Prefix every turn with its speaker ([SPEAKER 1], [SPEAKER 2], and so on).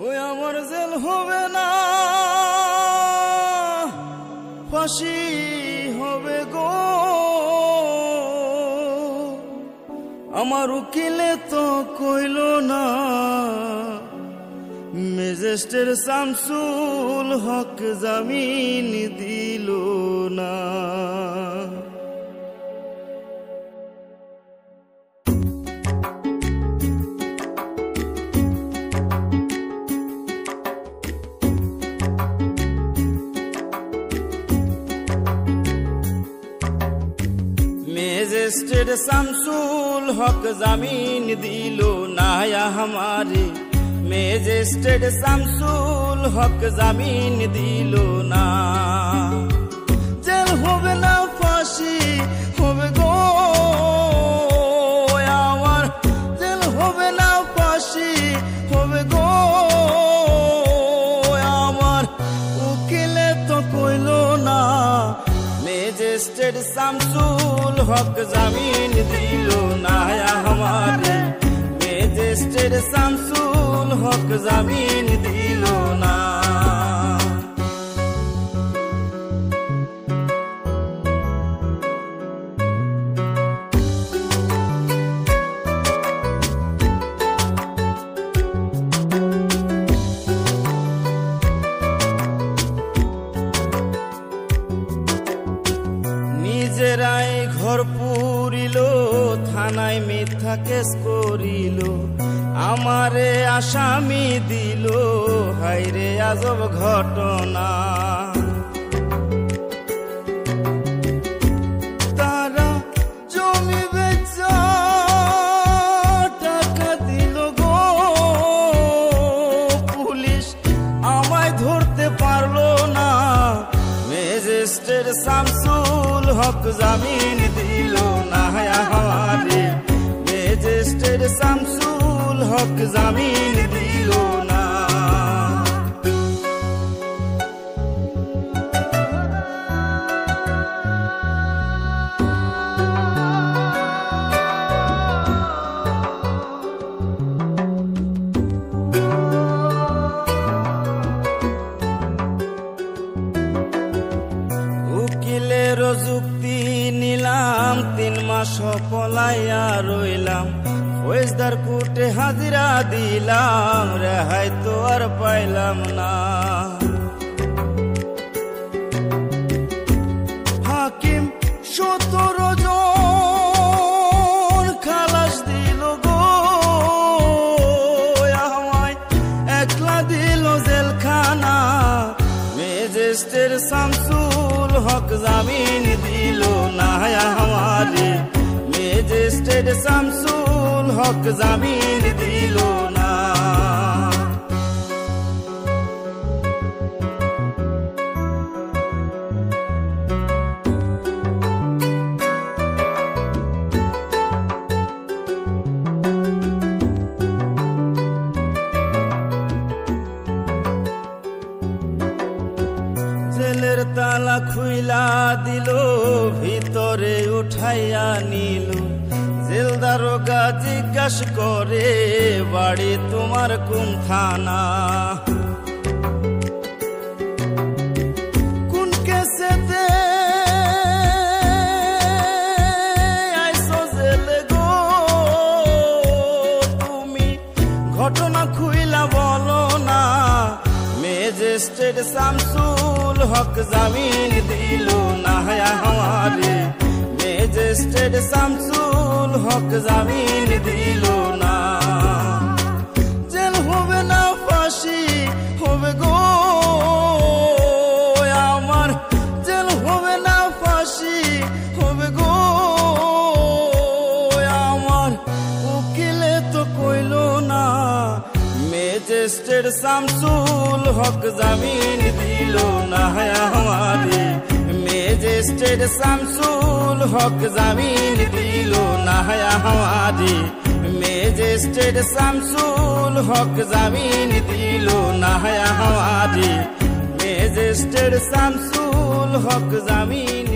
[SPEAKER 1] ওই আমার জেল হবে না, ফাঁসি হবে গো। আমার উকিলে তো কইল না, ম্যাজিস্ট্রেট শামসুল হক জামিন দিল না। ম্যাজিস্ট্রেট শামসুল হক জামিন দিল না हमारे, ম্যাজিস্ট্রেট শামসুল হক জামিন দিল না। জেল হবে না, ফাঁসি হবে গো আমার, জেল হবে না, ফাঁসি হবে গো আমার। উকিলে তো কইল না, ম্যাজিস্ট্রেট শামসুল হক জামিন দিল না हमारे, ম্যাজিস্ট্রেট শামসুল হক জামিন দিল না। নিজেরাই ঘর পুরিল, থানায় মিথ্যা কেস করিল, আমারে আসামি দিল, হায়রে আজব ঘটনা। তারা জমি বেচা টাকা দিল গো, পুলিশ আমায় ধরতে পারলো না। ম্যাজিস্ট্রেট শামসুল হক জামিন দিল না हमारे, ম্যাজিস্ট্রেট শামসুল হক জামিন দিল না। উকিলের যুক্তি নিলাম, 3 মাস পলাইয়া রইলাম, ফৌজদার কোর্টে হাজিরা দিলাম, রেহাই তো আর পাইলাম না। হাকিম 17 জন খালাস দিল গো আমায়, একলা দিল জেলখানা। ম্যাজিস্ট্রেট শামসুল হক জামিন দিল না हमारे, ম্যাজিস্ট্রেট শামসুল হক জামিন দিল না। জেলের তালা খুইলা দিল, ভিতরে উঠাইয়া নিল, জেল দারোগা জিজ্ঞাসা করে, বাড়ি তোমার কোন থানা? কোন কেসেতে আইছো জেলে গো তুমি, ঘটনা খুইলা বলো না। ম্যাজিস্ট্রেট শামসুল হক জামিন দিল না हमारे, ম্যাজিস্ট্রেট শামসুল হক জামিন দিল না। জেল হবে না, ফাঁসি হবে গো আমার, জেল হবে না, ফাঁসি হবে গো আমার। উকিলে তো কইল না, ম্যাজিস্ট্রেট শামসুল হক জামিন দিল না हमारे, ম্যাজিস্ট্রেট শামসুল হক জামিন দিল না हमारे, ম্যাজিস্ট্রেট শামসুল হক জামিন দিল না हमारे, ম্যাজিস্ট্রেট শামসুল হক জামিন